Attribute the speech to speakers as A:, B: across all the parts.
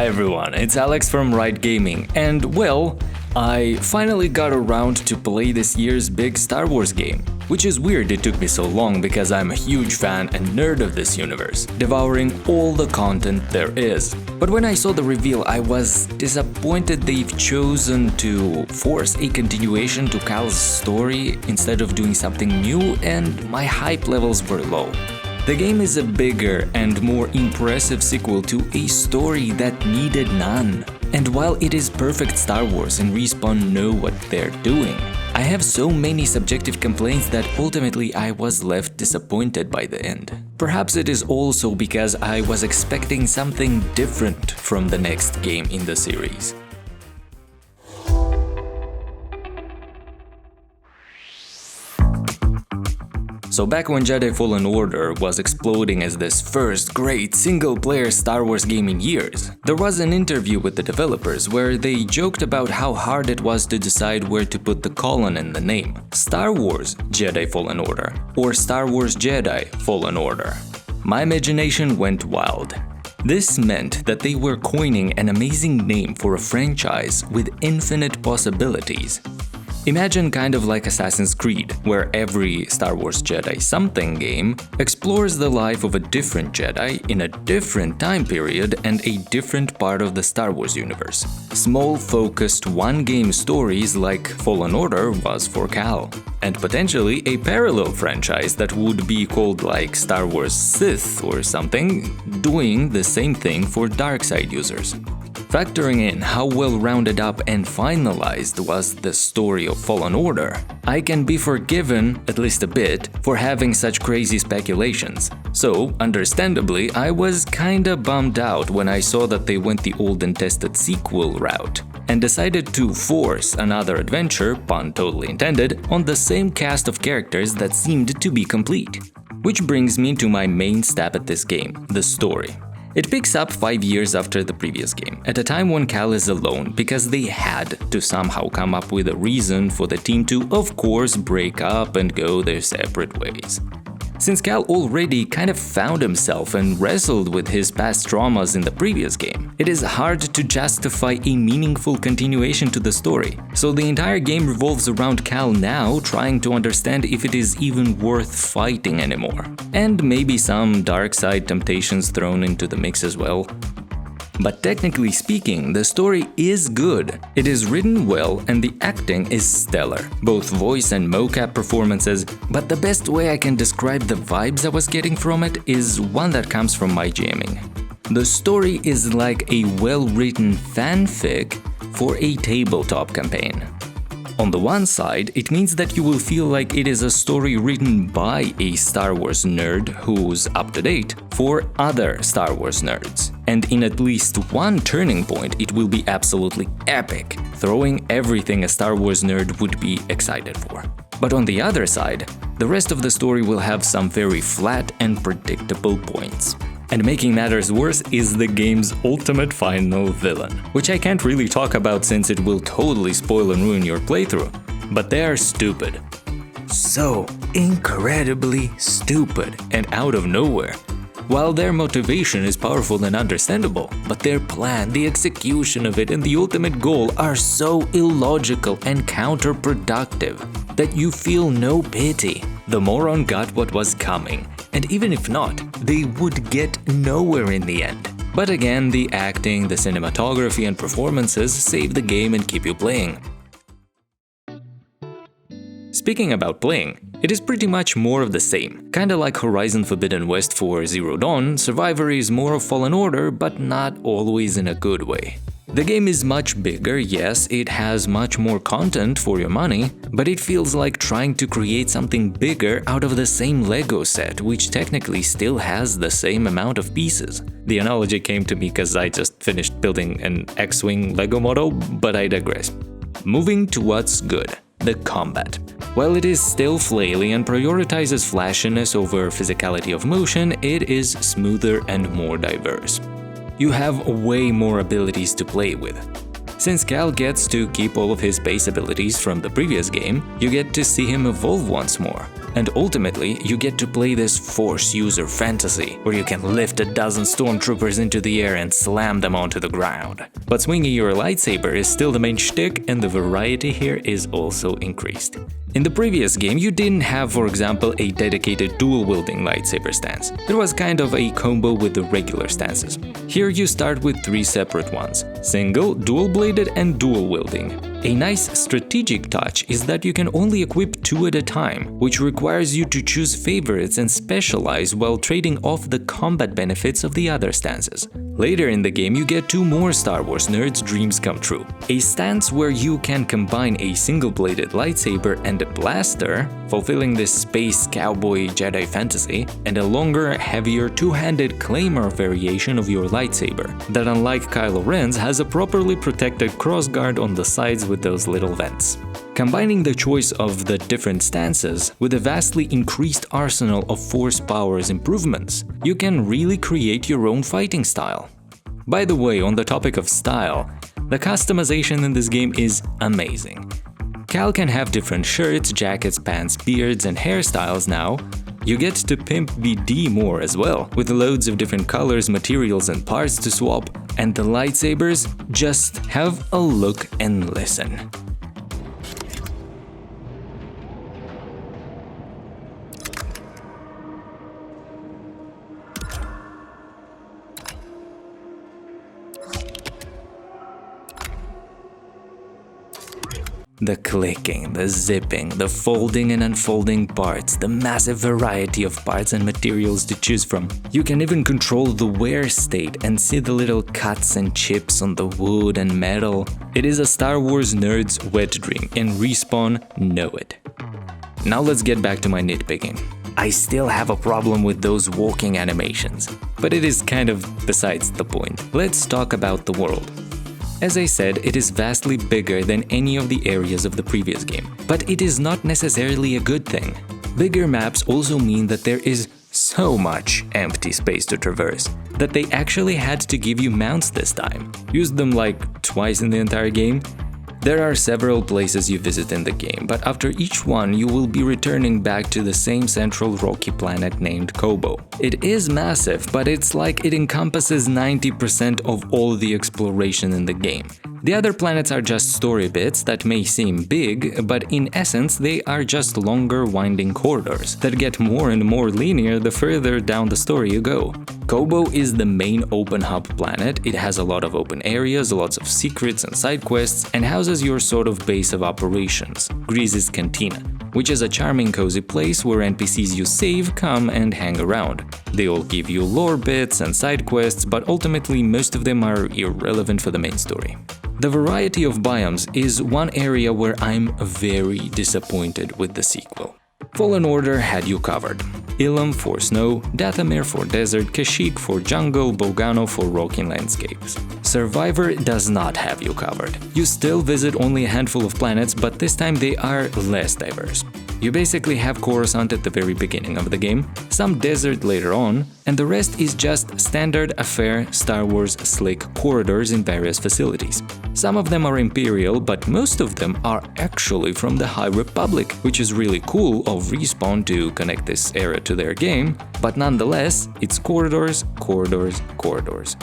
A: Hi everyone, it's Alex from Right Gaming, and well, I finally got around to play this year's big Star Wars game. Which is weird it took me so long because I'm a huge fan and nerd of this universe, devouring all the content there is. But when I saw the reveal, I was disappointed they've chosen to force a continuation to Cal's story instead of doing something new, and my hype levels were low. The game is a bigger and more impressive sequel to a story that needed none. And while it is perfect Star Wars and Respawn know what they're doing, I have so many subjective complaints that ultimately I was left disappointed by the end. Perhaps it is also because I was expecting something different from the next game in the series. So back when Jedi Fallen Order was exploding as this first great single-player Star Wars game in years, there was an interview with the developers where they joked about how hard it was to decide where to put the colon in the name. Star Wars Jedi Fallen Order or Star Wars Jedi Fallen Order. My imagination went wild. This meant that they were coining an amazing name for a franchise with infinite possibilities. Imagine kind of like Assassin's Creed, where every Star Wars Jedi something game explores the life of a different Jedi in a different time period and a different part of the Star Wars universe. Small, focused, one-game stories like Fallen Order was for Cal, and potentially a parallel franchise that would be called like Star Wars Sith or something, doing the same thing for Darkside users. Factoring in how well rounded up and finalized was the story of Fallen Order, I can be forgiven, at least a bit, for having such crazy speculations. So, understandably, I was kinda bummed out when I saw that they went the old and tested sequel route, and decided to force another adventure, pun totally intended, on the same cast of characters that seemed to be complete. Which brings me to my main stab at this game, the story. It picks up 5 years after the previous game, at a time when Cal is alone because they had to somehow come up with a reason for the team to, of course, break up and go their separate ways. Since Cal already kind of found himself and wrestled with his past traumas in the previous game, it is hard to justify a meaningful continuation to the story. So the entire game revolves around Cal now trying to understand if it is even worth fighting anymore. And maybe some dark side temptations thrown into the mix as well. But technically speaking, the story is good. It is written well and the acting is stellar, both voice and mocap performances, but the best way I can describe the vibes I was getting from it is one that comes from my GMing. The story is like a well-written fanfic for a tabletop campaign. On the one side, it means that you will feel like it is a story written by a Star Wars nerd who's up to date for other Star Wars nerds. And in at least one turning point, it will be absolutely epic, throwing everything a Star Wars nerd would be excited for. But on the other side, the rest of the story will have some very flat and predictable points. And making matters worse is the game's ultimate final villain, which I can't really talk about since it will totally spoil and ruin your playthrough, but they are stupid. So incredibly stupid and out of nowhere. While their motivation is powerful and understandable, but their plan, the execution of it, and the ultimate goal are so illogical and counterproductive that you feel no pity. The moron got what was coming, and even if not, they would get nowhere in the end. But again, the acting, the cinematography and performances save the game and keep you playing. Speaking about playing, it is pretty much more of the same. Kinda like Horizon Forbidden West for Zero Dawn, Survivor is more of Fallen Order, but not always in a good way. The game is much bigger, yes, it has much more content for your money, but it feels like trying to create something bigger out of the same Lego set, which technically still has the same amount of pieces. The analogy came to me because I just finished building an X-Wing Lego model, but I digress. Moving to what's good, the combat. While it is still flaily and prioritizes flashiness over physicality of motion, it is smoother and more diverse. You have way more abilities to play with. Since Cal gets to keep all of his base abilities from the previous game, you get to see him evolve once more. And ultimately, you get to play this Force user fantasy, where you can lift a dozen stormtroopers into the air and slam them onto the ground. But swinging your lightsaber is still the main shtick, and the variety here is also increased. In the previous game, you didn't have, for example, a dedicated dual-wielding lightsaber stance. It was kind of a combo with the regular stances. Here you start with 3 separate ones: single, dual-bladed, and dual-wielding. A nice strategic touch is that you can only equip 2 at a time, which requires you to choose favorites and specialize while trading off the combat benefits of the other stances. Later in the game, you get 2 more Star Wars nerds' dreams come true. A stance where you can combine a single-bladed lightsaber and a blaster, fulfilling this space cowboy Jedi fantasy, and a longer, heavier two-handed claymore variation of your lightsaber, that unlike Kylo Ren's has a properly protected crossguard on the sides with those little vents. Combining the choice of the different stances with a vastly increased arsenal of Force powers improvements, you can really create your own fighting style. By the way, on the topic of style, the customization in this game is amazing. Cal can have different shirts, jackets, pants, beards, and hairstyles now. You get to pimp BD more as well, with loads of different colors, materials, and parts to swap, and the lightsabers just have a look and listen. The clicking, the zipping, the folding and unfolding parts, the massive variety of parts and materials to choose from. You can even control the wear state and see the little cuts and chips on the wood and metal. It is a Star Wars nerd's wet dream, and Respawn know it. Now let's get back to my nitpicking. I still have a problem with those walking animations, but it is kind of besides the point. Let's talk about the world. As I said, it is vastly bigger than any of the areas of the previous game, but it is not necessarily a good thing. Bigger maps also mean that there is so much empty space to traverse that they actually had to give you mounts this time. Used them like twice in the entire game. There are several places you visit in the game, but after each one you will be returning back to the same central rocky planet named Kobo. It is massive, but it's like it encompasses 90% of all the exploration in the game. The other planets are just story bits that may seem big, but in essence they are just longer winding corridors that get more and more linear the further down the story you go. Kobo is the main open hub planet. It has a lot of open areas, lots of secrets and side quests, and houses your sort of base of operations, Grease's Cantina, which is a charming cozy place where NPCs you save come and hang around. They all give you lore bits and side quests, but ultimately most of them are irrelevant for the main story. The variety of biomes is one area where I'm very disappointed with the sequel. Fallen Order had you covered. Ilum for snow, Dathomir for desert, Kashyyyk for jungle, Bogano for rocky landscapes. Survivor does not have you covered. You still visit only a handful of planets, but this time they are less diverse. You basically have Coruscant at the very beginning of the game, some desert later on, and the rest is just standard affair Star Wars slick corridors in various facilities. Some of them are Imperial, but most of them are actually from the High Republic, which is really cool of Respawn to connect this era to their game, but nonetheless, it's corridors, corridors, corridors.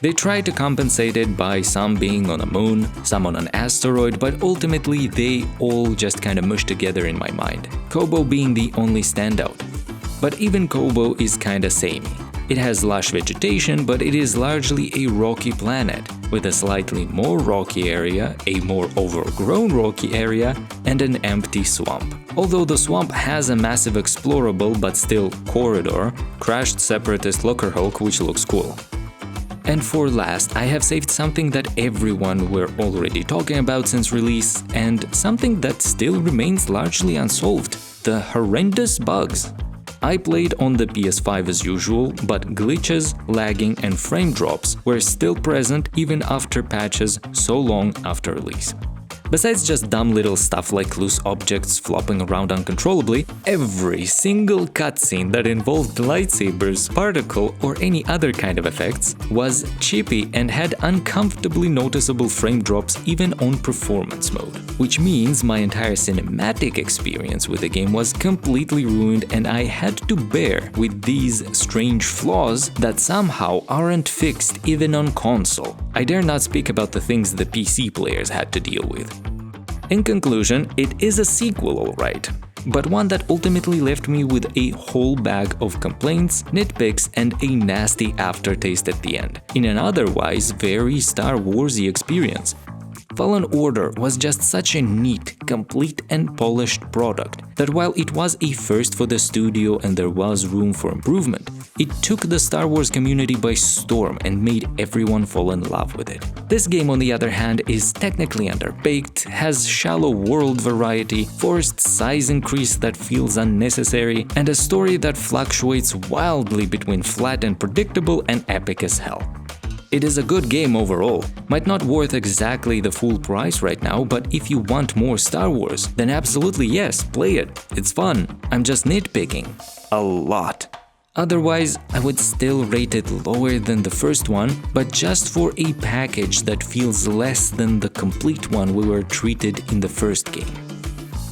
A: They try to compensate it by some being on a moon, some on an asteroid, but ultimately they all just kinda mush together in my mind, Kobo being the only standout. But even Kobo is kinda samey. It has lush vegetation, but it is largely a rocky planet, with a slightly more rocky area, a more overgrown rocky area, and an empty swamp. Although the swamp has a massive explorable but still corridor, crashed Separatist Lockerhulk, which looks cool. And for last, I have saved something that everyone were already talking about since release, and something that still remains largely unsolved: the horrendous bugs. I played on the PS5 as usual, but glitches, lagging and frame drops were still present even after patches so long after release. Besides just dumb little stuff like loose objects flopping around uncontrollably, every single cutscene that involved lightsabers, particle, or any other kind of effects was chippy and had uncomfortably noticeable frame drops even on performance mode. Which means my entire cinematic experience with the game was completely ruined and I had to bear with these strange flaws that somehow aren't fixed even on console. I dare not speak about the things the PC players had to deal with. In conclusion, it is a sequel alright, but one that ultimately left me with a whole bag of complaints, nitpicks, and a nasty aftertaste at the end, in an otherwise very Star Wars-y experience. Fallen Order was just such a neat, complete and polished product that while it was a first for the studio and there was room for improvement, it took the Star Wars community by storm and made everyone fall in love with it. This game, on the other hand, is technically underbaked, has shallow world variety, forced size increase that feels unnecessary, and a story that fluctuates wildly between flat and predictable and epic as hell. It is a good game overall, might not worth exactly the full price right now, but if you want more Star Wars, then absolutely yes, play it, it's fun, I'm just nitpicking. A lot. Otherwise, I would still rate it lower than the first one, but just for a package that feels less than the complete one we were treated in the first game.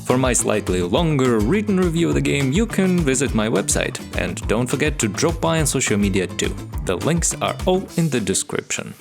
A: For my slightly longer written review of the game, you can visit my website, and don't forget to drop by on social media too. The links are all in the description.